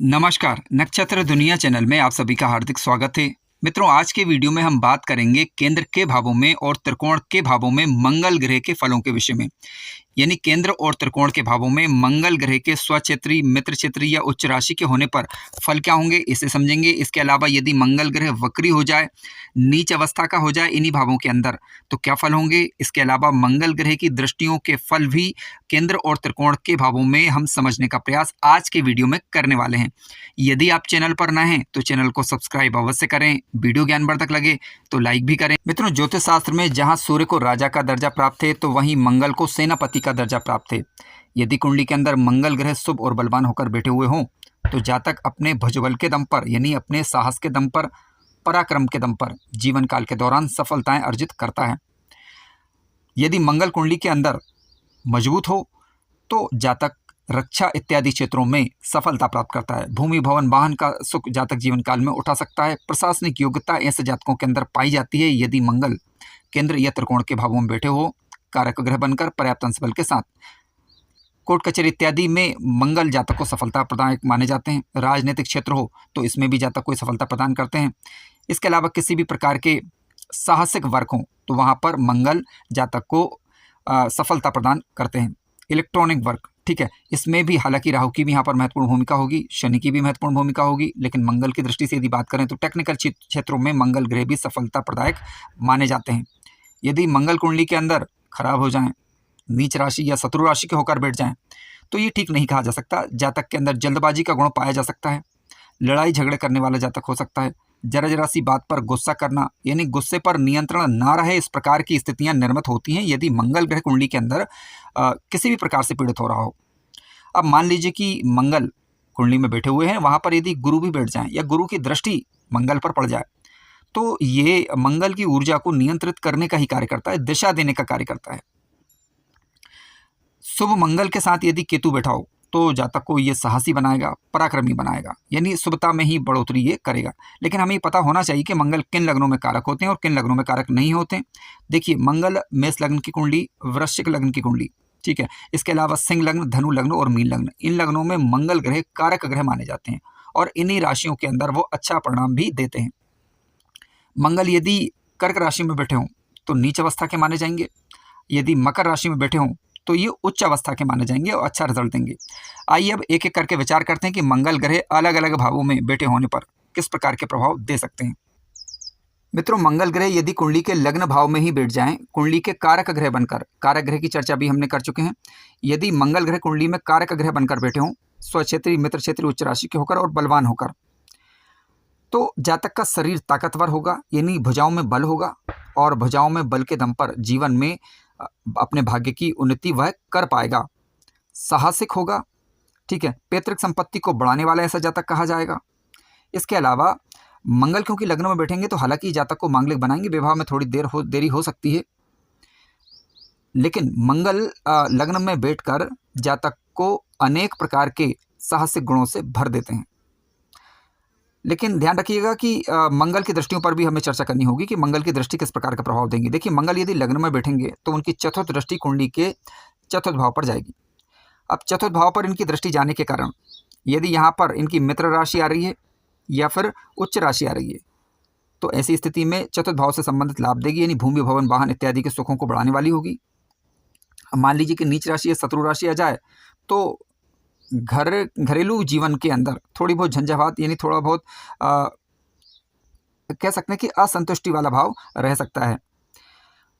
नमस्कार, नक्षत्र दुनिया चैनल में आप सभी का हार्दिक स्वागत है। मित्रों, आज के वीडियो में हम बात करेंगे केंद्र के भावों में और त्रिकोण के भावों में मंगल ग्रह के फलों के विषय में। यानी केंद्र और त्रिकोण के भावों में मंगल ग्रह के स्वक्षेत्री, मित्र क्षेत्री या उच्च राशि के होने पर फल क्या होंगे, इसे समझेंगे। इसके अलावा यदि मंगल ग्रह वक्री हो जाए, नीच अवस्था का हो जाए इन्हीं भावों के अंदर, तो क्या फल होंगे। इसके अलावा मंगल ग्रह की दृष्टियों के फल भी केंद्र और त्रिकोण के भावों में हम समझने का प्रयास आज के वीडियो में करने वाले हैं। यदि आप चैनल पर नए हैं तो चैनल को सब्सक्राइब अवश्य करें। वीडियो ज्ञानवर्धक लगे तो लाइक भी करें। मित्रों, ज्योतिष शास्त्र में जहां सूर्य को राजा का दर्जा प्राप्त है तो वहीं मंगल को सेनापति का दर्जा प्राप्त है। यदि कुंडली के अंदर मंगल ग्रह शुभ और बलवान होकर बैठे हुए हों तो जातक अपने भुजबल के दम पर, यानी अपने साहस के दम पर, पराक्रम के दम पर जीवन काल के दौरान सफलताएं अर्जित करता है। यदि मंगल कुंडली के अंदर मजबूत हो तो जातक रक्षा इत्यादि क्षेत्रों में सफलता प्राप्त करता है। भूमि, भवन, वाहन का सुख जातक जीवन काल में उठा सकता है। प्रशासनिक योग्यता ऐसे जातकों के अंदर पाई जाती है यदि मंगल केंद्र या त्रिकोण के भावों में बैठे हो, कारक ग्रह बनकर पर्याप्त अंश बल के साथ। कोर्ट कचहरी इत्यादि में मंगल जातक को सफलता प्रदायक माने जाते हैं। राजनीतिक क्षेत्र हो तो इसमें भी जातक को सफलता प्रदान करते हैं। इसके अलावा किसी भी प्रकार के साहसिक वर्क हो तो वहाँ पर मंगल जातक को सफलता प्रदान करते हैं। इलेक्ट्रॉनिक वर्क, ठीक है, इसमें भी हालांकि राहु की भी यहाँ पर महत्वपूर्ण भूमिका होगी, शनि की भी महत्वपूर्ण भूमिका होगी, लेकिन मंगल की दृष्टि से यदि बात करें तो टेक्निकल क्षेत्रों में मंगल ग्रह भी सफलता प्रदायक माने जाते हैं। यदि मंगल कुंडली के अंदर खराब हो जाएं, नीच राशि या शत्रु राशि के होकर बैठ जाएं, तो ये ठीक नहीं कहा जा सकता। जातक के अंदर जल्दबाजी का गुण पाया जा सकता है। लड़ाई झगड़े करने वाला जातक हो सकता है। जरा जरा सी बात पर गुस्सा करना, यानी गुस्से पर नियंत्रण ना रहे, इस प्रकार की स्थितियां निर्मित होती हैं यदि मंगल ग्रह कुंडली के अंदर किसी भी प्रकार से पीड़ित हो रहा हो। अब मान लीजिए कि मंगल कुंडली में बैठे हुए हैं, वहां पर यदि गुरु भी बैठ जाए या गुरु की दृष्टि मंगल पर पड़ जाए तो ये मंगल की ऊर्जा को नियंत्रित करने का ही कार्य करता है, दिशा देने का कार्य करता है। शुभ मंगल के साथ यदि केतु बैठा हो तो जातक को ये साहसी बनाएगा, पराक्रमी बनाएगा, यानी शुभता में ही बढ़ोतरी ये करेगा। लेकिन हमें पता होना चाहिए कि मंगल किन लग्नों में कारक होते हैं और किन लग्नों में कारक नहीं होते। देखिए, मंगल मेष लग्न की कुंडली, वृश्चिक लग्न की कुंडली, ठीक है, इसके अलावा सिंह लग्न, धनु लग्न और मीन लग्न, इन लग्नों में मंगल ग्रह कारक ग्रह माने जाते हैं और इन्हीं राशियों के अंदर वो अच्छा परिणाम भी देते हैं। मंगल यदि कर्क राशि में बैठे हों तो नीच अवस्था के माने जाएंगे। यदि मकर राशि में बैठे हों तो ये उच्च अवस्था के माने जाएंगे और अच्छा रिजल्ट देंगे। आइए अब एक एक करके विचार करते हैं कि मंगल ग्रह अलग अलग भावों में बैठे होने पर किस प्रकार के प्रभाव दे सकते हैं। मित्रों, मंगल ग्रह यदि कुंडली के लग्न भाव में ही बैठ जाएं, कुंडली के कारक ग्रह बनकर, कारक ग्रह की चर्चा भी हमने कर चुके हैं। यदि मंगल ग्रह कुंडली में कारक ग्रह बनकर बैठे हों, स्वक्षेत्री, मित्र क्षेत्री, उच्च राशि के होकर और बलवान होकर, तो जातक का शरीर ताकतवर होगा, यानी भुजाओं में बल होगा और भुजाओं में बल के दम पर जीवन में अपने भाग्य की उन्नति वह कर पाएगा। साहसिक होगा, ठीक है, पैतृक संपत्ति को बढ़ाने वाला ऐसा जातक कहा जाएगा। इसके अलावा मंगल क्योंकि लग्न में बैठेंगे तो हालांकि जातक को मांगलिक बनाएंगे, विवाह में थोड़ी देरी हो सकती है, लेकिन मंगल लग्न में बैठकर जातक को अनेक प्रकार के साहसिक गुणों से भर देते हैं। लेकिन ध्यान रखिएगा कि मंगल की दृष्टियों पर भी हमें चर्चा करनी होगी कि मंगल की दृष्टि किस प्रकार का प्रभाव देंगी। देखिए, मंगल यदि लग्न में बैठेंगे तो उनकी चतुर्थ दृष्टि कुंडली के चतुर्थ भाव पर जाएगी। अब चतुर्थ भाव पर इनकी दृष्टि जाने के कारण यदि यहाँ पर इनकी मित्र राशि आ रही है या फिर उच्च राशि आ रही है तो ऐसी स्थिति में चतुर्थ भाव से संबंधित लाभ देगी, यानी भूमि, भवन, वाहन इत्यादि के सुखों को बढ़ाने वाली होगी। अब मान लीजिए कि नीच राशि या शत्रु राशि आ जाए तो घरेलू जीवन के अंदर थोड़ी बहुत झंझावात, यानी थोड़ा बहुत कह सकते हैं कि असंतुष्टि वाला भाव रह सकता है।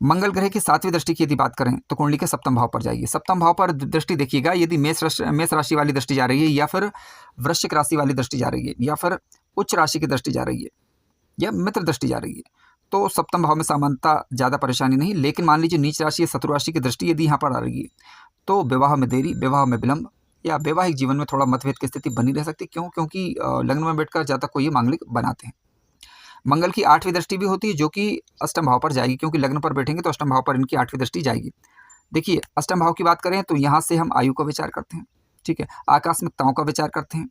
मंगल ग्रह की सातवीं दृष्टि की यदि बात करें तो कुंडली के सप्तम भाव पर जाएगी। सप्तम भाव पर दृष्टि देखिएगा, यदि मेष राशि वाली दृष्टि जा रही है या फिर वृश्चिक राशि वाली दृष्टि जा रही है या फिर उच्च राशि की दृष्टि जा रही है या मित्र दृष्टि जा रही है तो सप्तम भाव में सामान्यता ज़्यादा परेशानी नहीं। लेकिन मान लीजिए नीच राशि या शत्रु राशि की दृष्टि यदि यहाँ पर आ रही है तो विवाह में देरी, विवाह में विलंब या वैवाहिक जीवन में थोड़ा मतभेद की स्थिति बनी रह सकती है। क्यों? क्योंकि लग्न में बैठकर जातक को ये मांगलिक बनाते हैं। मंगल की आठवीं दृष्टि भी होती है जो कि अष्टम भाव पर जाएगी, क्योंकि लग्न पर बैठेंगे तो अष्टम भाव पर इनकी आठवीं दृष्टि जाएगी। देखिए, अष्टम भाव की बात करें तो यहाँ से हम आयु का विचार करते हैं, ठीक है, आकस्मिकताओं का विचार करते हैं।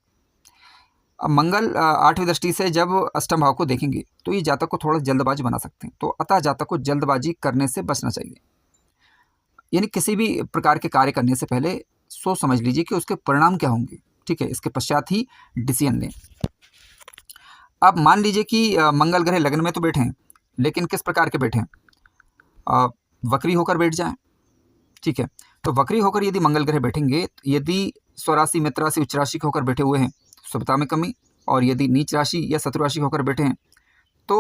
अब मंगल आठवीं दृष्टि से जब अष्टम भाव को देखेंगे तो ये जातक को थोड़ा जल्दबाजी बना सकते हैं, तो अतः जातक को जल्दबाजी करने से बचना चाहिए। यानी किसी भी प्रकार के कार्य करने से पहले सोच समझ लीजिए कि उसके परिणाम क्या होंगे, ठीक है, इसके पश्चात ही डिसीजन लें। अब मान लीजिए कि मंगल ग्रह लग्न में तो बैठे हैं, लेकिन किस प्रकार के बैठे हैं, वक्री होकर बैठ जाएं। ठीक है, तो वक्री होकर यदि मंगल ग्रह बैठेंगे, यदि स्वराशि, मित्र राशि, उच्च राशि के होकर बैठे हुए हैं, शुभता में कमी, और यदि नीच राशि या शत्रु राशि होकर बैठे हैं तो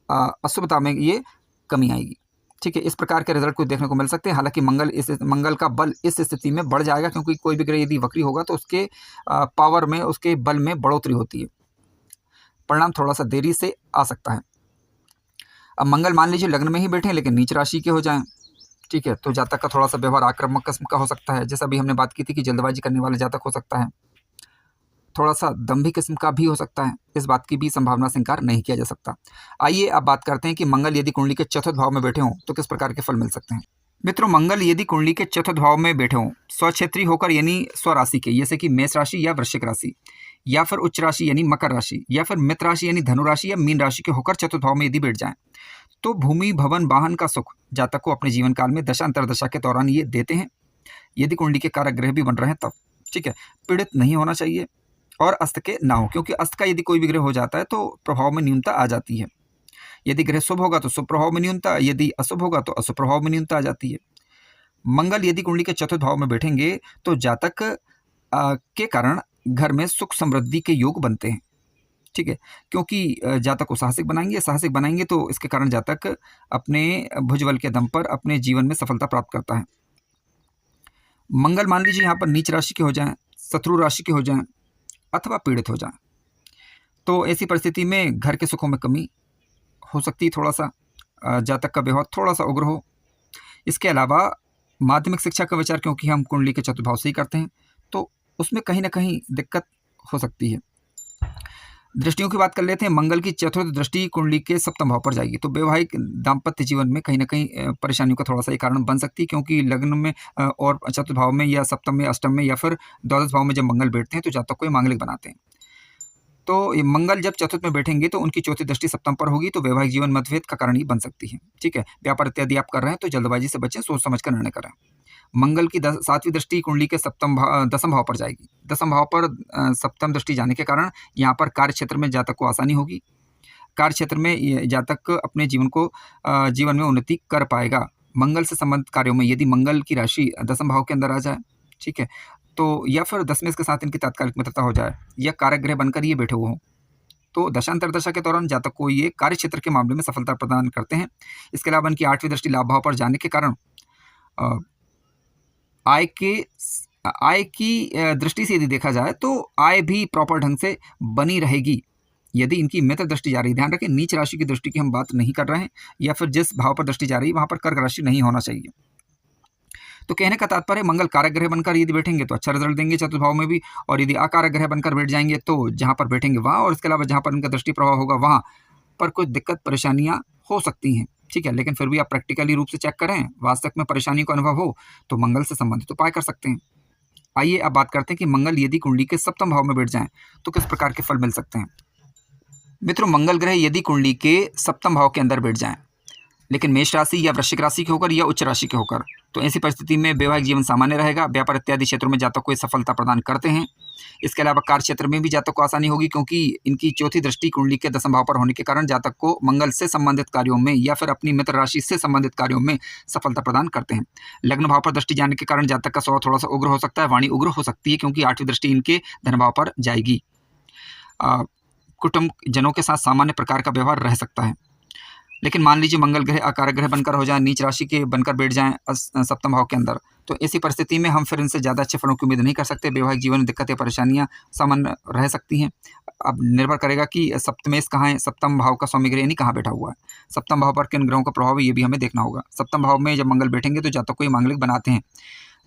अशुभता में ये कमी आएगी। ठीक है, इस प्रकार के रिजल्ट को देखने को मिल सकते हैं। हालांकि मंगल का बल इस स्थिति में बढ़ जाएगा, क्योंकि कोई भी ग्रह यदि वक्री होगा तो उसके पावर में, उसके बल में बढ़ोतरी होती है। परिणाम थोड़ा सा देरी से आ सकता है। अब मंगल मान लीजिए लग्न में ही बैठे हैं लेकिन नीच राशि के हो जाएं, ठीक है, तो जातक का थोड़ा सा व्यवहार आक्रामक किस्म का हो सकता है। जैसा भी हमने बात की थी कि जल्दबाजी करने वाला जातक हो सकता है, थोड़ा सा दंभी किस्म का भी हो सकता है। इस बात की भी संभावना से इनकार नहीं किया जा सकता। आइए अब बात करते हैं कि मंगल यदि कुंडली के चतुर्थ भाव में बैठे हों तो किस प्रकार के फल मिल सकते हैं। मित्रों, मंगल यदि कुंडली के चतुर्थ भाव में बैठे हों, स्वक्षेत्री होकर यानी स्वराशि के, जैसे कि मेष राशि या वृश्चिक राशि, या फिर उच्च राशि यानी मकर राशि, या फिर मित्र राशि यानी धनु राशि या मीन राशि के होकर चतुर्थ भाव में यदि बैठ जाएं, तो भूमि, भवन, वाहन का सुख जातक को अपने जीवन काल में दशा अंतरदशा के दौरान ये देते हैं। यदि कुंडली के कारक ग्रह भी बन रहे हैं तब, ठीक है, पीड़ित नहीं होना चाहिए और अस्त के ना हो, क्योंकि अस्त का यदि कोई भी ग्रह हो जाता है तो प्रभाव में न्यूनता आ जाती है। यदि ग्रह शुभ होगा तो शुभ प्रभाव में न्यूनता, यदि अशुभ होगा तो अशुभ प्रभाव में न्यूनता आ जाती है। मंगल यदि कुंडली के चतुर्थ भाव में बैठेंगे तो जातक के कारण घर में सुख समृद्धि के योग बनते हैं। ठीक है, क्योंकि जातक को साहसिक बनाएंगे तो इसके कारण जातक अपने भुजबल के दम पर अपने जीवन में सफलता प्राप्त करता है। मंगल मान लीजिए यहाँ पर नीच राशि के हो जाएं, शत्रु राशि के हो जाएं अथवा पीड़ित हो जाएं, तो ऐसी परिस्थिति में घर के सुखों में कमी हो सकती है। थोड़ा सा जातक का व्यवहार थोड़ा सा उग्र हो। इसके अलावा माध्यमिक शिक्षा का विचार, क्योंकि हम कुंडली के चतुर्थ भाव से ही करते हैं, तो उसमें कहीं ना कहीं दिक्कत हो सकती है। दृष्टियों की बात कर लेते हैं। मंगल की चतुर्थ दृष्टि कुंडली के सप्तम भाव पर जाएगी, तो वैवाहिक दाम्पत्य जीवन में कहीं ना कहीं परेशानियों का थोड़ा सा एक कारण बन सकती है, क्योंकि लग्न में और चतुर्थ भाव में या सप्तम में, अष्टम में या फिर द्वादश भाव में जब मंगल बैठते हैं तो जातक को ये मांगलिक बनाते हैं। तो ये मंगल जब चतुर्थ में बैठेंगे तो उनकी चौथी दृष्टि सप्तम पर होगी, तो वैवाहिक जीवन मतभेद का कारण ही बन सकती है। ठीक है, व्यापार इत्यादि आप कर रहे हैं तो जल्दबाजी से बचें, सोच समझ कर निर्णय करें। मंगल की सातवीं दृष्टि कुंडली के दसम भाव पर जाएगी। दसम भाव पर सप्तम दृष्टि जाने के कारण यहाँ पर कार्य क्षेत्र में जातक को आसानी होगी। कार्य क्षेत्र में जातक अपने जीवन में उन्नति कर पाएगा। मंगल से संबंधित कार्यों में यदि मंगल की राशि दसम भाव के अंदर आ जाए, ठीक है, तो या फिर दसवें के साथ इनकी तात्कालिक मित्रता हो जाए या कारक ग्रह बनकर ये बैठे हुए हों, तो दशांतरदशा के दौरान जातक को ये कार्य क्षेत्र के मामले में सफलता प्रदान करते हैं। इसके अलावा इनकी आठवीं दृष्टि लाभ भाव पर जाने के कारण आय की दृष्टि से यदि देखा जाए तो आय भी प्रॉपर ढंग से बनी रहेगी यदि इनकी मित्र दृष्टि जा रही है। ध्यान रखें, नीच राशि की दृष्टि की हम बात नहीं कर रहे हैं, या फिर जिस भाव पर दृष्टि जा रही है वहां पर कर्क राशि नहीं होना चाहिए। तो कहने का तात्पर्य, मंगल कारक ग्रह बनकर यदि बैठेंगे तो अच्छा रिजल्ट देंगे चतुर्थ भाव में भी, और यदि अकारक ग्रह बनकर बैठ जाएंगे तो जहां पर बैठेंगे वहां, और इसके अलावा जहां पर इनका दृष्टि प्रभाव होगा वहां पर कुछ दिक्कत परेशानियां हो सकती हैं। ठीक है, लेकिन फिर भी आप प्रैक्टिकली रूप से चेक करें, वास्तव में परेशानी का अनुभव हो तो मंगल से संबंधित उपाय कर सकते हैं। आइए अब बात करते हैं कि मंगल यदि कुंडली के सप्तम भाव में बैठ जाएं तो किस प्रकार के फल मिल सकते हैं। मित्रों, मंगल ग्रह यदि कुंडली के सप्तम भाव के अंदर बैठ जाएं, लेकिन मेष राशि या वृश्चिक राशि के होकर या उच्च राशि के होकर, तो ऐसी परिस्थिति में वैवाहिक जीवन सामान्य रहेगा। व्यापार इत्यादि क्षेत्रों में जातक को सफलता प्रदान करते हैं। इसके अलावा कार्य क्षेत्र में भी जातक को आसानी होगी, क्योंकि इनकी चौथी दृष्टि कुंडली के दसम भाव पर होने के कारण जातक को मंगल से संबंधित कार्यों में या फिर अपनी मित्र राशि से संबंधित कार्यों में सफलता प्रदान करते हैं। लग्न भाव पर दृष्टि जाने के कारण जातक का स्वभाव थोड़ा सा उग्र हो सकता है, वाणी उग्र हो सकती है, क्योंकि आठवीं दृष्टि इनके धन भाव पर जाएगी। कुटुंब जनों के साथ सामान्य प्रकार का व्यवहार रह सकता है। लेकिन मान लीजिए मंगल ग्रह अकारक ग्रह बनकर हो जाए, नीच राशि के बनकर बैठ जाएं सप्तम भाव के अंदर, तो ऐसी परिस्थिति में हम फिर इनसे ज़्यादा अच्छे फलों की उम्मीद नहीं कर सकते। वैवाहिक जीवन में दिक्कतें परेशानियां सामान्य रह सकती हैं। अब निर्भर करेगा कि सप्तमेश कहाँ है, सप्तम भाव का स्वामी ग्रह यानी कहाँ बैठा हुआ है, सप्तम भाव पर किन ग्रहों का प्रभाव है ये भी हमें देखना होगा। सप्तम भाव में जब मंगल बैठेंगे तो जातक को ये मांगलिक बनाते हैं।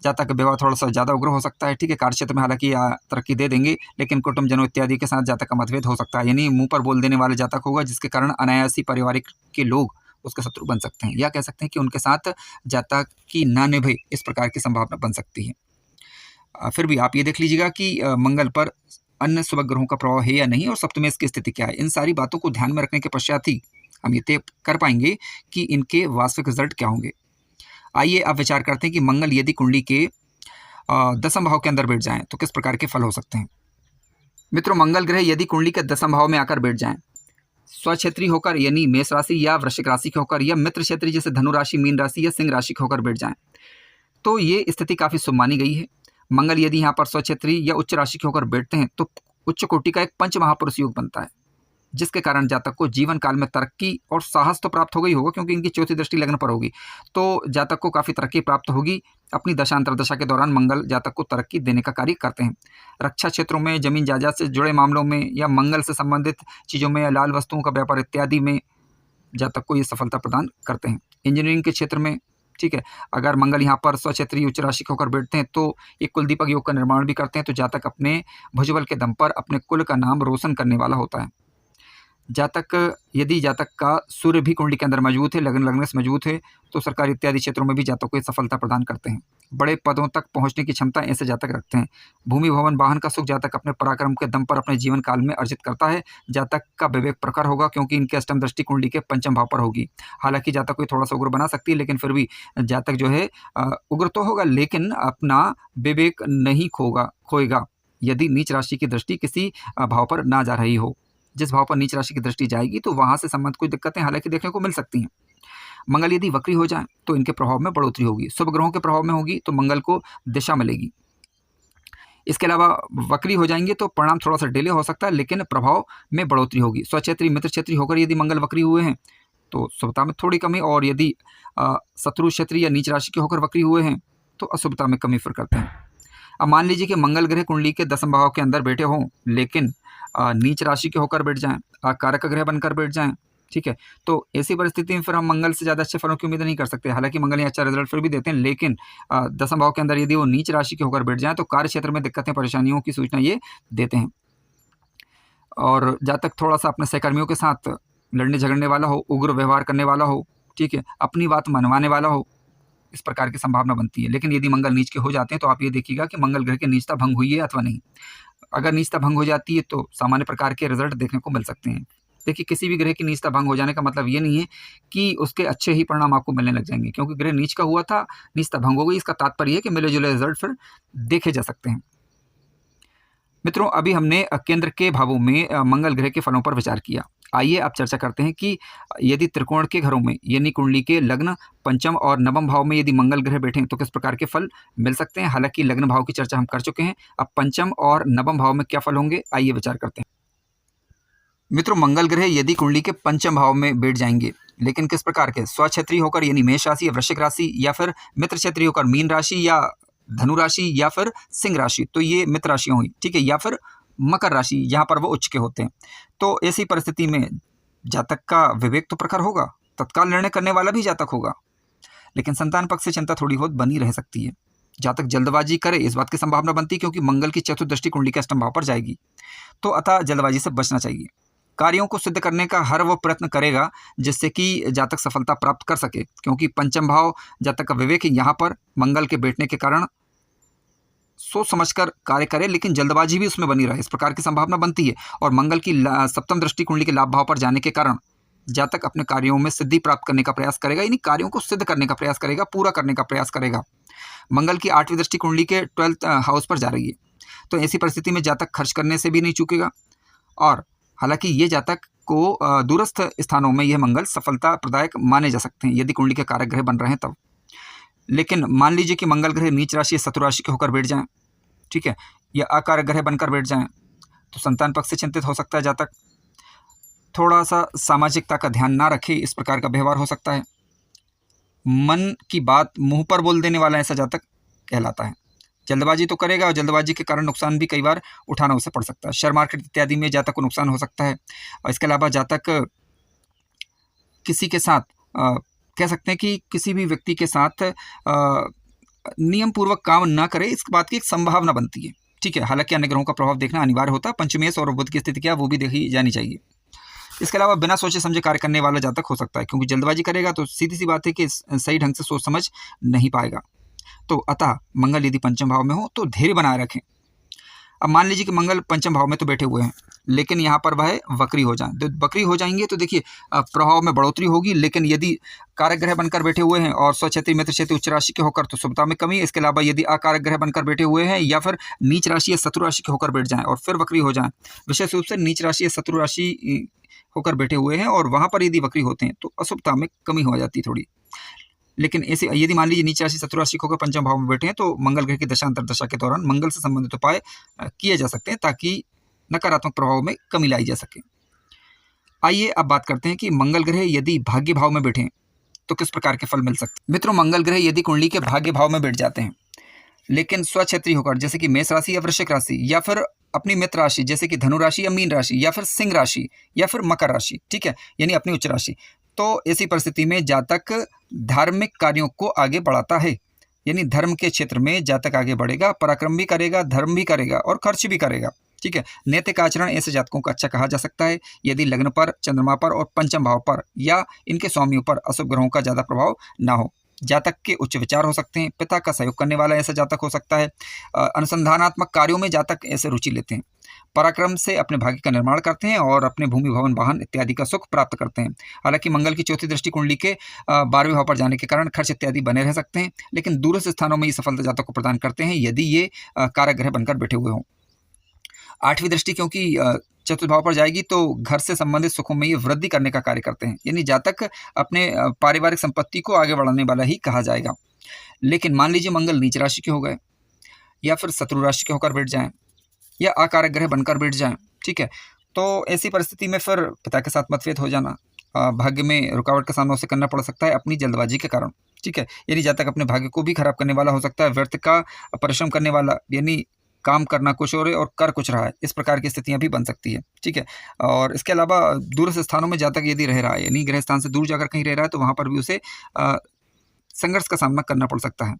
जातक का व्यवहार थोड़ा सा ज़्यादा उग्र हो सकता है। ठीक है, कार्य क्षेत्र में हालांकि तरक्की दे देंगे, लेकिन कुटुंब जनों इत्यादि के साथ जातक का मतभेद हो सकता है, यानी मुंह पर बोल देने वाले जातक होगा, जिसके कारण अनायासी पारिवारिक के लोग उसके शत्रु बन सकते हैं, या कह सकते हैं कि उनके साथ जातक की ना निभे, इस प्रकार की संभावना बन सकती है। फिर भी आप ये देख लीजिएगा कि मंगल पर अन्य शुभ ग्रहों का प्रभाव है या नहीं, और सप्तमेश की स्थिति क्या है। इन सारी बातों को ध्यान में रखने के पश्चात ही हम ये तय कर पाएंगे कि इनके वास्तविक रिजल्ट क्या होंगे। आइए अब विचार करते हैं कि मंगल यदि कुंडली के दसम भाव के अंदर बैठ जाएं तो किस प्रकार के फल हो सकते हैं। मित्रों, मंगल ग्रह यदि कुंडली के दसम भाव में आकर बैठ जाएं, स्वक्षेत्री होकर यानी मेष राशि या वृश्चिक राशि के होकर, या मित्र क्षेत्री जैसे धनु राशि, मीन राशि या सिंह राशि के होकर बैठ जाएं, तो ये स्थिति काफ़ी शुभ मानी गई है। मंगल यदि यहाँ पर स्वक्षेत्री या उच्च राशि के होकर बैठते हैं तो उच्च कोटि का एक पंच महापुरुष योग बनता है, जिसके कारण जातक को जीवन काल में तरक्की और साहस तो प्राप्त हो गई होगा, क्योंकि इनकी चौथी दृष्टि लग्न पर होगी, तो जातक को काफ़ी तरक्की प्राप्त होगी। अपनी दशांतर दशा के दौरान मंगल जातक को तरक्की देने का कार्य करते हैं। रक्षा क्षेत्रों में, जमीन जायदाद से जुड़े मामलों में, या मंगल से संबंधित चीज़ों में, या लाल वस्तुओं का व्यापार इत्यादि में जातक को ये सफलता प्रदान करते हैं। इंजीनियरिंग के क्षेत्र में, ठीक है, अगर मंगल यहाँ पर स्वक्षेत्री उच्च राशि होकर बैठते हैं तो एक कुलदीपक योग का निर्माण भी करते हैं, तो जातक अपने भुजबल के दम पर अपने कुल का नाम रोशन करने वाला होता है। यदि जातक का सूर्य भी कुंडली के अंदर मजबूत है, लग्न से मजबूत है, तो सरकार इत्यादि क्षेत्रों में भी जातक को सफलता प्रदान करते हैं। बड़े पदों तक पहुंचने की क्षमता ऐसे जातक रखते हैं। भूमि भवन वाहन का सुख जातक अपने पराक्रम के दम पर अपने जीवन काल में अर्जित करता है। जातक का विवेक प्रखर होगा, क्योंकि इनके अष्टम दृष्टि कुंडली के पंचम भाव पर होगी। हालांकि जातक को थोड़ा सा उग्र बना सकती है, लेकिन फिर भी जातक जो है उग्र तो होगा, लेकिन अपना विवेक नहीं खोएगा यदि नीच राशि की दृष्टि किसी भाव पर ना जा रही हो। जिस भाव पर नीच राशि की दृष्टि जाएगी तो वहां से संबंध कुछ दिक्कतें हालांकि देखने को मिल सकती हैं। मंगल यदि वक्री हो जाए तो इनके प्रभाव में बढ़ोतरी होगी। शुभ ग्रहों के प्रभाव में होगी तो मंगल को दिशा मिलेगी। इसके अलावा वक्री हो जाएंगे तो परिणाम थोड़ा सा डिले हो सकता है, लेकिन प्रभाव में बढ़ोतरी होगी। स्वक्षेत्री मित्र क्षेत्री होकर यदि मंगल वक्री हुए हैं तो शुभता में थोड़ी कमी, और यदि शत्रु क्षेत्री या नीच राशि के होकर वक्री हुए हैं तो अशुभता में कमी फिर करते हैं। अब मान लीजिए कि मंगल ग्रह कुंडली के दसम भाव के अंदर बैठे हों, लेकिन नीच राशि के होकर बैठ जाएं, कारक ग्रह बनकर बैठ जाएं, ठीक है, तो ऐसी परिस्थिति में फिर हम मंगल से ज़्यादा अच्छे फलों की उम्मीद नहीं कर सकते। हालांकि मंगल यहाँ अच्छा रिजल्ट फिर भी देते हैं, लेकिन दसम भाव के अंदर यदि वो नीच राशि के होकर बैठ जाएं तो कार्य क्षेत्र में दिक्कतें परेशानियों की सूचना ये देते हैं। और जातक थोड़ा सा अपने सहकर्मियों के साथ लड़ने झगड़ने वाला हो, उग्र व्यवहार करने वाला हो, ठीक है, अपनी बात मनवाने वाला हो, इस प्रकार की संभावना बनती है। लेकिन यदि मंगल नीच के हो जाते हैं तो आप ये देखिएगा कि मंगल ग्रह की नीचता भंग हुई है अथवा नहीं। अगर नीचता भंग हो जाती है तो सामान्य प्रकार के रिजल्ट देखने को मिल सकते हैं। देखिए, किसी भी ग्रह की नीचता भंग हो जाने का मतलब ये नहीं है कि उसके अच्छे ही परिणाम आपको मिलने लग जाएंगे, क्योंकि ग्रह नीच का हुआ था, नीचता भंग हो गई, इसका तात्पर्य है कि मिले जुले रिजल्ट फिर देखे जा सकते हैं। मित्रों, अभी हमने केंद्र के भावों में मंगल ग्रह के फलों पर विचार किया। आइए अब चर्चा करते हैं कि यदि त्रिकोण के घरों में यानी कुंडली के लग्न, पंचम और नवम भाव में यदि मंगल ग्रह बैठे तो किस प्रकार के फल मिल सकते हैं। हालांकि लग्न भाव की चर्चा हम कर चुके हैं, अब पंचम और नवम भाव में क्या फल होंगे आइए विचार करते हैं। मित्रों, मंगल ग्रह यदि कुंडली के पंचम भाव में बैठ जाएंगे, लेकिन किस प्रकार के, स्वक्षेत्री होकर यानी मेष राशि या वृश्चिक राशि, या फिर मित्र क्षेत्री होकर मीन राशि या धनु राशि, या फिर सिंह राशि, तो ये मित्र राशियां हुई, ठीक है, या फिर मकर राशि, यहाँ पर वो उच्च के होते हैं। तो ऐसी परिस्थिति में जातक का विवेक तो प्रखर होगा, तत्काल निर्णय करने वाला भी जातक होगा, लेकिन संतान पक्ष से चिंता थोड़ी बहुत बनी रह सकती है। जातक जल्दबाजी करे इस बात की संभावना बनती है, क्योंकि मंगल की चतुर्दृष्टि कुंडली के अष्टम भाव पर जाएगी, तो अतः जल्दबाजी से बचना चाहिए। कार्यों को सिद्ध करने का हर वो प्रयत्न करेगा जिससे कि जातक सफलता प्राप्त कर सके, क्योंकि पंचम भाव जातक का विवेक यहाँ पर मंगल के बैठने के कारण सोच समझकर कार्य करे, लेकिन जल्दबाजी भी उसमें बनी रहे, इस प्रकार की संभावना बनती है। और मंगल की सप्तम दृष्टि कुंडली के लाभ भाव पर जाने के कारण जातक अपने कार्यों में सिद्धि प्राप्त करने का प्रयास करेगा, यानी कार्यों को सिद्ध करने का प्रयास करेगा, पूरा करने का प्रयास करेगा। मंगल की 8वीं दृष्टि कुंडली के 12th हाउस पर जा रही है, तो ऐसी परिस्थिति में जातक खर्च करने से भी नहीं चूकेगा। और हालांकि ये जातक को दूरस्थ स्थानों में यह मंगल सफलता प्रदायक माने जा सकते हैं यदि कुंडली के कारक ग्रह बन रहे हैं तब। लेकिन मान लीजिए कि मंगल ग्रह नीच राशि या शत्रु राशि के होकर बैठ जाएं, ठीक है, या अकारक ग्रह बनकर बैठ जाएं, तो संतान पक्ष से चिंतित हो सकता है जातक। थोड़ा सा सामाजिकता का ध्यान ना रखे इस प्रकार का व्यवहार हो सकता है। मन की बात मुंह पर बोल देने वाला ऐसा जातक कहलाता है। जल्दबाजी तो करेगा और जल्दबाजी के कारण नुकसान भी कई बार उठाना उसे पड़ सकता है। शेयर मार्केट इत्यादि में जातक को नुकसान हो सकता है। और इसके अलावा जातक किसी के साथ कह सकते हैं कि किसी भी व्यक्ति के साथ नियम पूर्वक काम ना करे, इस बात की एक संभावना बनती है, ठीक है। हालांकि अन्य ग्रहों का प्रभाव देखना अनिवार्य होता है, पंचमेश और बुध की स्थिति क्या वो भी देखी जानी चाहिए। इसके अलावा बिना सोचे समझे कार्य करने वाला जातक हो सकता है, क्योंकि जल्दबाजी करेगा तो सीधी सी बात है कि सही ढंग से सोच समझ नहीं पाएगा। तो अतः मंगल यदि पंचम भाव में हो तो धैर्य बनाए रखें। अब मान लीजिए कि मंगल पंचम भाव में तो बैठे हुए हैं, लेकिन यहाँ पर वह वक्री हो जाएं। तो वक्री हो जाएंगे तो देखिए प्रभाव में बढ़ोतरी होगी, लेकिन यदि कारक ग्रह बनकर बैठे हुए हैं और स्वक्षेत्री मित्र क्षेत्री उच्च राशि के होकर तो शुभता में कमी। इसके अलावा यदि अकारक ग्रह बनकर बैठे हुए हैं या फिर नीच राशि या शत्रु राशि के होकर बैठ जाएं और फिर वक्री हो जाएं, विशेष रूप से नीच राशि या शत्रु राशि होकर बैठे हुए हैं और वहां पर यदि वक्री होते हैं तो अशुभता में कमी हो जाती है थोड़ी। लेकिन ऐसे यदि मान लीजिए नीच राशि शत्रु राशि होकर पंचम भाव में बैठे हैं तो मंगल ग्रह की दशा अंतर्दशा के दौरान मंगल से संबंधित उपाय किए जा सकते हैं ताकि नकारात्मक प्रभाव में कमी लाई जा सके। आइए अब बात करते हैं कि मंगल ग्रह यदि भाग्य भाव में बैठे तो किस प्रकार के फल मिल सकते हैं। मित्रों, मंगल ग्रह यदि कुंडली के भाग्य भाव में बैठ जाते हैं लेकिन स्वक्षेत्री होकर जैसे कि मेष राशि या वृश्चिक राशि या फिर अपनी मित्र राशि जैसे कि धनु राशि या मीन राशि या फिर सिंह राशि या फिर मकर राशि, ठीक है, यानी अपनी उच्च राशि, तो ऐसी परिस्थिति में जातक धार्मिक कार्यों को आगे बढ़ाता है। यानी धर्म के क्षेत्र में जातक आगे बढ़ेगा, पराक्रम भी करेगा, धर्म भी करेगा और खर्च भी करेगा, ठीक है। नैतिक आचरण ऐसे जातकों का अच्छा कहा जा सकता है यदि लग्न पर, चंद्रमा पर और पंचम भाव पर या इनके स्वामियों पर अशुभ ग्रहों का ज़्यादा प्रभाव ना हो। जातक के उच्च विचार हो सकते हैं, पिता का सहयोग करने वाला ऐसा जातक हो सकता है, अनुसंधानात्मक कार्यों में जातक ऐसे रुचि लेते हैं, पराक्रम से अपने भाग्य का निर्माण करते हैं और अपने भूमि भवन वाहन इत्यादि का सुख प्राप्त करते हैं। हालांकि मंगल की चौथी दृष्टि कुंडली के 12वें भाव पर जाने के कारण खर्च इत्यादि बने रह सकते हैं, लेकिन दूरस्थ स्थानों में ये सफलता जातक को प्रदान करते हैं यदि ये कारक ग्रह बनकर बैठे हुए हों। 8वीं दृष्टि क्योंकि चतुर्थ भाव पर जाएगी तो घर से संबंधित सुखों में ये वृद्धि करने का कार्य करते हैं, यानी जातक अपने पारिवारिक संपत्ति को आगे बढ़ाने वाला ही कहा जाएगा। लेकिन मान लीजिए मंगल नीच राशि के हो गए या फिर शत्रु राशि के होकर बैठ जाएं या अकारक ग्रह बनकर बैठ जाएं, ठीक है, तो ऐसी परिस्थिति में फिर पिता के साथ मतभेद हो जाना, भाग्य में रुकावट का सामना उसे करना पड़ सकता है अपनी जल्दबाजी के कारण, ठीक है। यानी जातक अपने भाग्य को भी खराब करने वाला हो सकता है, व्यर्थ का परिश्रम करने वाला, यानी काम करना कुछ और है और कर कुछ रहा है, इस प्रकार की स्थितियां भी बन सकती है, ठीक है। और इसके अलावा दूरस्थ स्थानों में जातक यदि रह रहा है यानी गृह स्थान से दूर जाकर कहीं रह रहा है तो वहां पर भी उसे संघर्ष का सामना करना पड़ सकता है।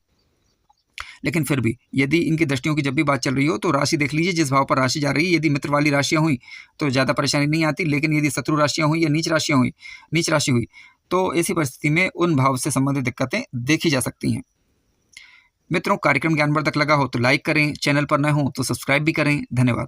लेकिन फिर भी यदि इनकी दृष्टियों की जब भी बात चल रही हो तो राशि देख लीजिए, जिस भाव पर राशि जा रही है, यदि मित्र वाली राशियां हुई तो ज़्यादा परेशानी नहीं आती, लेकिन यदि शत्रु राशियां हुई या नीच राशि हुई तो ऐसी परिस्थिति में उन भाव से संबंधित दिक्कतें देखी जा सकती हैं। मित्रों, कार्यक्रम ज्ञानवर्धक लगा हो तो लाइक करें, चैनल पर नए हो तो सब्सक्राइब भी करें। धन्यवाद।